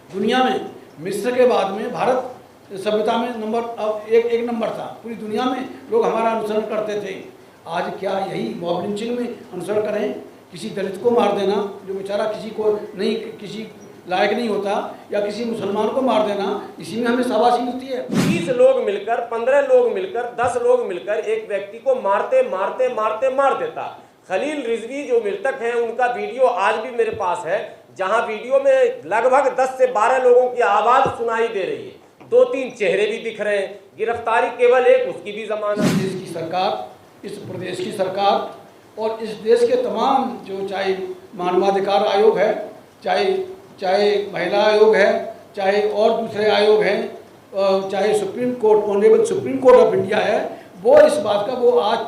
दुनिया में मिस्र के बाद में भारत सभ्यता में एक नंबर था। पूरी दुनिया में लोग हमारा अनुसरण करते थे। आज क्या यही मॉब लिंचिंग में अनुसरण करें? किसी दलित को मार देना जो बेचारा किसी लायक नहीं होता, या किसी मुसलमान को मार देना, इसी में हमें शाबाशी मिलती है। 20 लोग मिलकर, 15 लोग मिलकर, 10 लोग मिलकर एक व्यक्ति को मार देता। खलील रिजवी जो मृतक हैं, उनका वीडियो आज भी मेरे पास है, जहां वीडियो में लगभग 10 से 12 लोगों की आवाज सुनाई दे रही है, 2-3 चेहरे भी दिख रहे हैं। गिरफ्तारी केवल एक, उसकी भी जमानत। देश की सरकार, इस प्रदेश की सरकार और इस देश के तमाम जो चाहे मानवाधिकार आयोग है, चाहे महिला आयोग है, चाहे और दूसरे आयोग हैं, चाहे supreme court, honourable supreme court of India है, वो इस बात का वो आज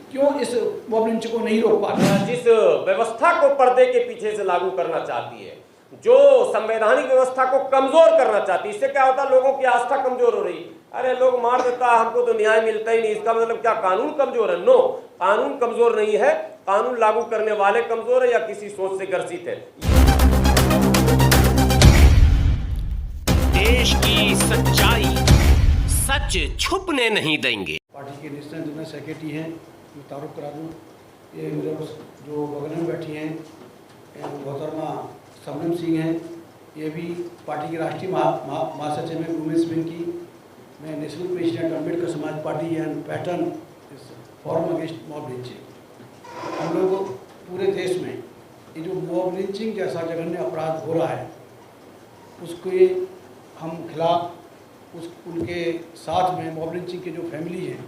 क्यों इस मॉब लिंचिंग को नहीं रोक पा रहा। जिस व्यवस्था को पर्दे के पीछे से लागू करना चाहती है, जो संवैधानिक व्यवस्था को कमजोर करना चाहती है, इससे क्या होता है? लोगों की आस्था कमजोर हो रही। अरे लोग मार देता, हमको तो न्याय मिलता ही नहीं, इसका मतलब क्या कानून कमजोर है? नो, कानून कमजोर नहीं है, कानून लागू करने वाले कमजोर है या किसी सोच से ग्रसित है। देश की सच्चाई, सच छुपने नहीं देंगे। पार्टी के नेशनल जनरल सेक्रेटरी हैं, मैं तारुफ करा दूँ, ये मेरे जो बगल में बैठी हैं मोहतरमा सबनम सिंह हैं, ये भी पार्टी की राष्ट्रीय महासचिव हैं वुमेन्स विंग की। मैं national president Ambedkar Samaj party and patron forum against mob lynching. हम लोग पूरे देश में ये जो मॉब लिंचिंग जैसा जघन्य अपराध हो रहा है, उसके हम खिलाफ उनके साथ में मॉब लिंचिंग की जो फैमिली है,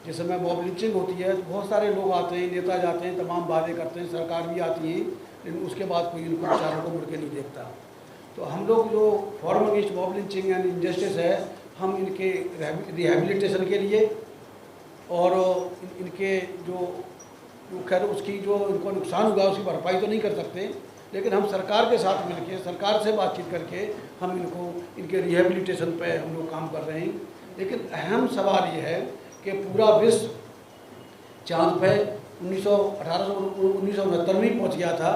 जिस समय मॉब लिंचिंग होती है तो बहुत सारे लोग आते हैं, नेता जाते हैं, तमाम वादे करते हैं, सरकार भी आती है, लेकिन उसके बाद कोई इनको बेचारों को मुड़ के नहीं देखता। तो हम लोग जो forum against mob lynching and injustice है, हम इनके रिहेबिलिटेशन के लिए और इनके जो खैर उसकी जो इनको नुकसान हुआ उसकी भरपाई तो नहीं कर सकते, लेकिन हम सरकार के साथ मिलकर, सरकार से बातचीत करके हम इनके रिहेबिलिटेशन पे हम लोग काम कर रहे हैं। लेकिन अहम सवाल ये है कि पूरा विश्व चाँद पे 1969 में पहुँच गया था।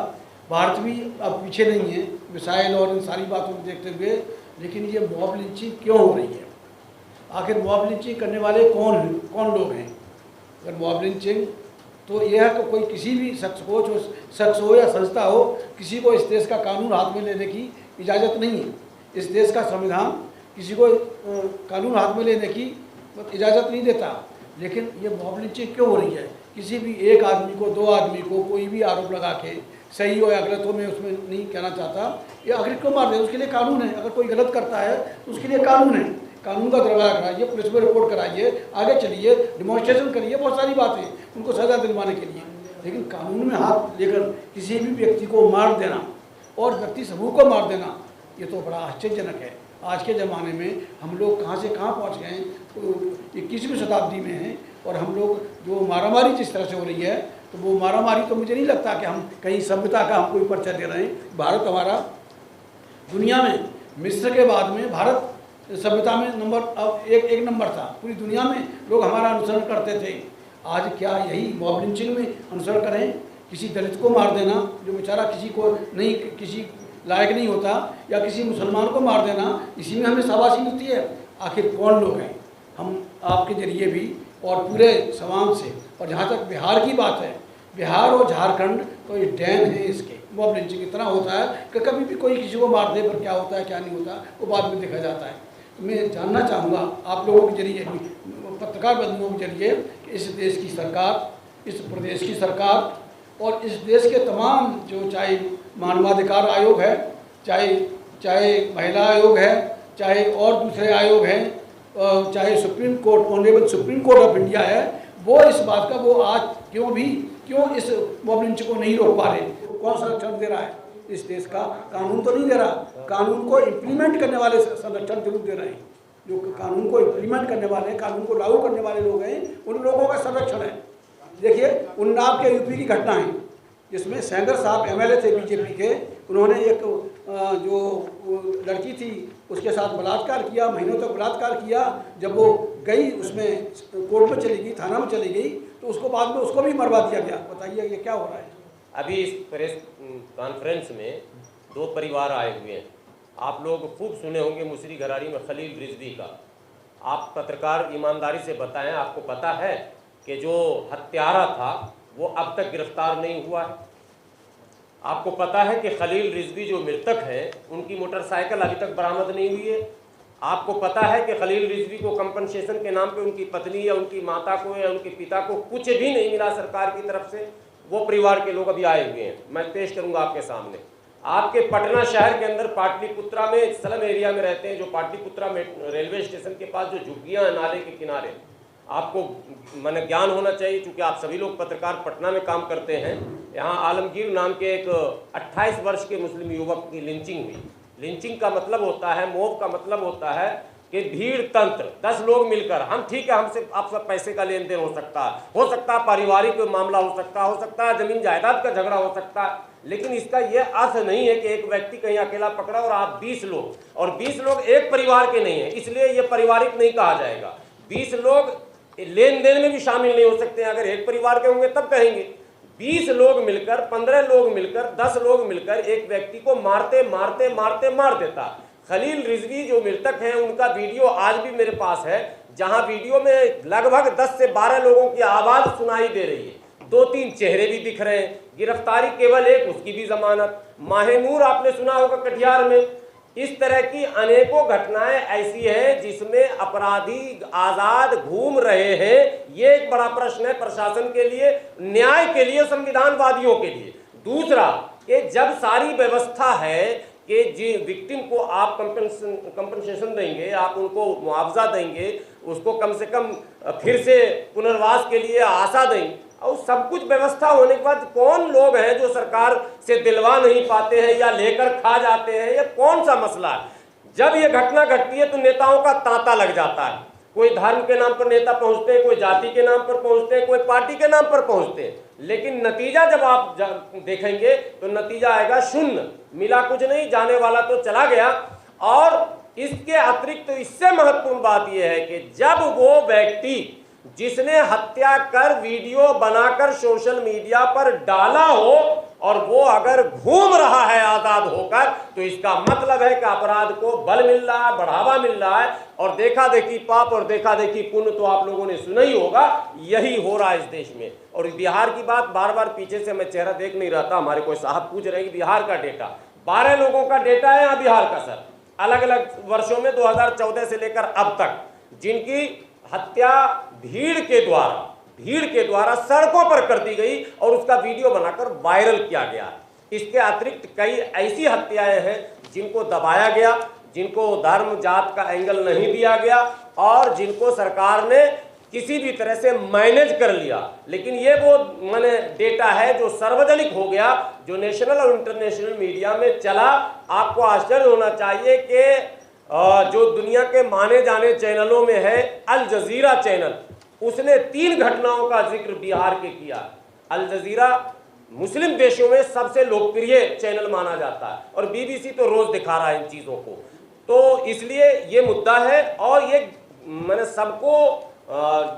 भारत भी अब पीछे नहीं है मिसाइल और इन सारी बातों को देखते हुए, लेकिन ये मॉब लिंचिंग क्यों हो रही है? आखिर मॉब लिंचिंग करने वाले कौन लोग हैं? अगर मॉब लिंचिंग तो यह है कि कोई किसी भी शख्स हो या संस्था हो, किसी को इस देश का कानून हाथ में लेने की इजाज़त नहीं है। इस देश का संविधान किसी को कानून हाथ में लेने की इजाज़त नहीं देता। लेकिन ये मॉब लिंचिंग क्यों हो रही है? किसी भी एक आदमी को, 2 आदमी को कोई भी आरोप लगा के, सही हो या गलत हो, मैं उसमें नहीं कहना चाहता, ये आखिर क्यों मार दे? उसके लिए कानून है। अगर कोई गलत करता है तो उसके लिए कानून है। कानून का दरवाजा कराइए, पुलिस में रिपोर्ट कराइए, आगे चलिए, डिमॉन्स्ट्रेशन करिए, बहुत सारी बातें उनको सजा दिलवाने के लिए। लेकिन कानून में हाथ लेकर किसी भी व्यक्ति को मार देना और व्यक्ति समूह को मार देना, ये तो बड़ा आश्चर्यजनक है। आज के ज़माने में हम लोग कहाँ से कहाँ पहुँच गए हैं, तो 21वीं शताब्दी में हैं, और हम लोग जो मारामारी जिस तरह से हो रही है, तो वो मारामारी तो मुझे नहीं लगता कि हम कहीं सभ्यता का हम कोई परिचय दे रहे हैं। भारत हमारा दुनिया में मिस्र के बाद में भारत सभ्यता में एक नंबर था। पूरी दुनिया में लोग हमारा अनुसरण करते थे। आज क्या यही मॉब लिंचिंग में अनुसरण करें? किसी दलित को मार देना जो बेचारा किसी लायक नहीं होता, या किसी मुसलमान को मार देना, इसी में हमें शाबाशी मिलती है। आखिर कौन लोग हैं? हम आपके जरिए भी और पूरे समाज से, और जहाँ तक बिहार की बात है, बिहार और झारखंड तो ये डैन है इसके। मॉब लिंचिंग इतना होता है कि कभी भी कोई किसी को मार दे, पर क्या होता है क्या नहीं होता वो बाद में देखा जाता है। तो मैं जानना चाहूँगा आप लोगों के जरिए, पत्रकार बंधुओं के जरिए, कि इस देश की सरकार, इस प्रदेश की सरकार और इस देश के तमाम जो चाहे मानवाधिकार आयोग है, चाहे महिला आयोग है, चाहे और दूसरे आयोग हैं, चाहे supreme court, honourable supreme court of India है, वो इस बात का वो आज क्यों इस मॉब लिंचिंग को नहीं रोक पा रहे? कौन संरक्षण दे रहा है? इस देश का कानून तो नहीं दे रहा। कानून को इम्प्लीमेंट करने वाले संरक्षण जरूर दे रहे हैं। जो कानून को इम्प्लीमेंट करने वाले, कानून को लागू करने वाले लोग हैं, उन लोगों का संरक्षण है। देखिए उन्नाव के यूपी की घटना है, जिसमें सेंगर साहब MLA थे बीजेपी के, उन्होंने एक जो लड़की थी उसके साथ बलात्कार किया, महीनों तक बलात्कार किया। जब वो गई, उसमें कोर्ट में चली गई, थाना में चली गई, तो उसको बाद में उसको भी मरवा दिया गया। बताइए ये क्या हो रहा है? अभी इस प्रेस कॉन्फ्रेंस में 2 परिवार आए हुए हैं, आप लोग खूब सुने होंगे मुसरी घरारी में खलील रिजवी का। आप पत्रकार ईमानदारी से बताएं, आपको पता है कि जो हत्यारा था वो अब तक गिरफ्तार नहीं हुआ है? आपको पता है कि खलील रिजवी जो मृतक हैं उनकी मोटरसाइकिल अभी तक बरामद नहीं हुई है? आपको पता है कि खलील रिजवी को कंपनसेशन के नाम पे उनकी पत्नी या उनकी माता को या उनके पिता को कुछ भी नहीं मिला सरकार की तरफ से? वो परिवार के लोग अभी आए हुए हैं, मैं पेश करूंगा आपके सामने। आपके पटना शहर के अंदर पाटलिपुत्रा में स्लम एरिया में रहते हैं, जो पाटलिपुत्रा में रेलवे स्टेशन के पास जो झुग्गियां हैं नाले के किनारे, आपको मैंने ज्ञान होना चाहिए क्योंकि आप सभी लोग पत्रकार पटना में काम करते हैं। यहाँ आलमगीर नाम के एक 28 वर्ष के मुस्लिम युवक की लिंचिंग हुई। लिंचिंग का मतलब होता है, मोब का मतलब होता है कि भीड़ तंत्र, 10 लोग मिलकर, हम ठीक है हमसे आप सब पैसे का लेन देन हो सकता है पारिवारिक मामला हो सकता है जमीन जायदाद का झगड़ा हो सकता है, लेकिन इसका यह अर्थ नहीं है कि एक व्यक्ति कहीं अकेला पकड़ा और आप 20 लोग, और 20 लोग एक परिवार के नहीं है, इसलिए यह पारिवारिक नहीं कहा जाएगा। 20 लोग लेन देन में भी शामिल नहीं हो सकते हैं, अगर एक परिवार के होंगे तब कहेंगे। 20 लोग मिलकर, 15 लोग मिलकर, 10 लोग मिलकर एक व्यक्ति को मारते मारते मारते मार देता। खलील रिजवी जो मृतक हैं उनका वीडियो आज भी मेरे पास है, जहां वीडियो में लगभग 10 से 12 लोगों की आवाज सुनाई दे रही है, 2-3 चेहरे भी दिख रहे हैं। गिरफ्तारी केवल एक, उसकी भी जमानत। माहेनूर आपने सुना होगा कटिहार में। इस तरह की अनेकों घटनाएं ऐसी हैं जिसमें अपराधी आजाद घूम रहे हैं। ये एक बड़ा प्रश्न है प्रशासन के लिए, न्याय के लिए, संविधानवादियों के लिए। दूसरा कि जब सारी व्यवस्था है कि जी विक्टिम को आप कंपनसेशन देंगे, आप उनको मुआवजा देंगे, उसको कम से कम फिर से पुनर्वास के लिए आशा देंगे, और सब कुछ व्यवस्था होने के बाद कौन लोग हैं जो सरकार से दिलवा नहीं पाते हैं या लेकर खा जाते हैं? ये कौन सा मसला है? जब ये घटना घटती है तो नेताओं का तांता लग जाता है। कोई धर्म के नाम पर नेता पहुंचते हैं, कोई जाति के नाम पर पहुंचते हैं, कोई पार्टी के नाम पर पहुंचते हैं, लेकिन नतीजा जब आप देखेंगे तो नतीजा आएगा शून्य, मिला कुछ नहीं, जाने वाला तो चला गया। और इसके अतिरिक्त तो इससे महत्वपूर्ण बात यह है कि जब वो व्यक्ति जिसने हत्या कर वीडियो बनाकर सोशल मीडिया पर डाला हो और वो अगर घूम रहा है आजाद होकर, तो इसका मतलब है कि अपराध को बल मिल रहा है, बढ़ावा मिल रहा है। और देखा देखी पाप और देखा देखी पुण्य तो आप लोगों ने सुना ही होगा, यही हो रहा है इस देश में। और बिहार की बात बार बार पीछे से मैं चेहरा देख नहीं रहा था, हमारे कोई साहब पूछ रहे हैं कि बिहार का डेटा, 12 लोगों का डेटा है यहाँ बिहार का सर, अलग अलग वर्षों में 2014 से लेकर अब तक, जिनकी हत्या भीड़ के द्वारा सड़कों पर कर दी गई और उसका वीडियो बनाकर वायरल किया गया। इसके अतिरिक्त कई ऐसी हत्याएं हैं जिनको दबाया गया, जिनको धर्म जात का एंगल नहीं दिया गया और जिनको सरकार ने किसी भी तरह से मैनेज कर लिया। लेकिन ये वो माने डेटा है जो सार्वजनिक हो गया, जो नेशनल और इंटरनेशनल मीडिया में चला। आपको आश्चर्य होना चाहिए कि जो दुनिया के माने जाने चैनलों में है अल जजीरा चैनल, उसने 3 घटनाओं का जिक्र बिहार के किया। अल जजीरा मुस्लिम देशों में सबसे लोकप्रिय चैनल माना जाता है और बीबीसी तो रोज दिखा रहा है इन चीजों को। तो इसलिए ये मुद्दा है और ये मैंने सबको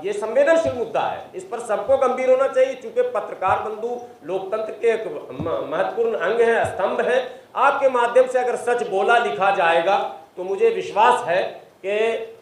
ये संवेदनशील मुद्दा है, इस पर सबको गंभीर होना चाहिए, क्योंकि पत्रकार बंधु लोकतंत्र के एक महत्वपूर्ण अंग है, स्तंभ है। आपके माध्यम से अगर सच बोला लिखा जाएगा तो मुझे विश्वास है कि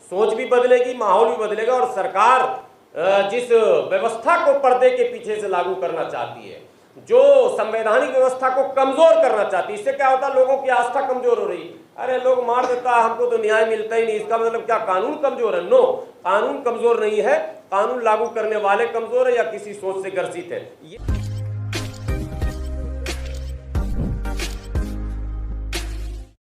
सोच भी बदलेगी, माहौल भी बदलेगा और सरकार जिस व्यवस्था को पर्दे के पीछे से लागू करना चाहती है, जो संवैधानिक व्यवस्था को कमजोर करना चाहती है, इससे क्या होता है, लोगों की आस्था कमजोर हो रही। अरे लोग मार देता है, हमको तो न्याय मिलता ही नहीं, इसका मतलब क्या कानून कमजोर है? नो, कानून कमजोर नहीं है, कानून लागू करने वाले कमजोर है या किसी सोच से ग्रसित है।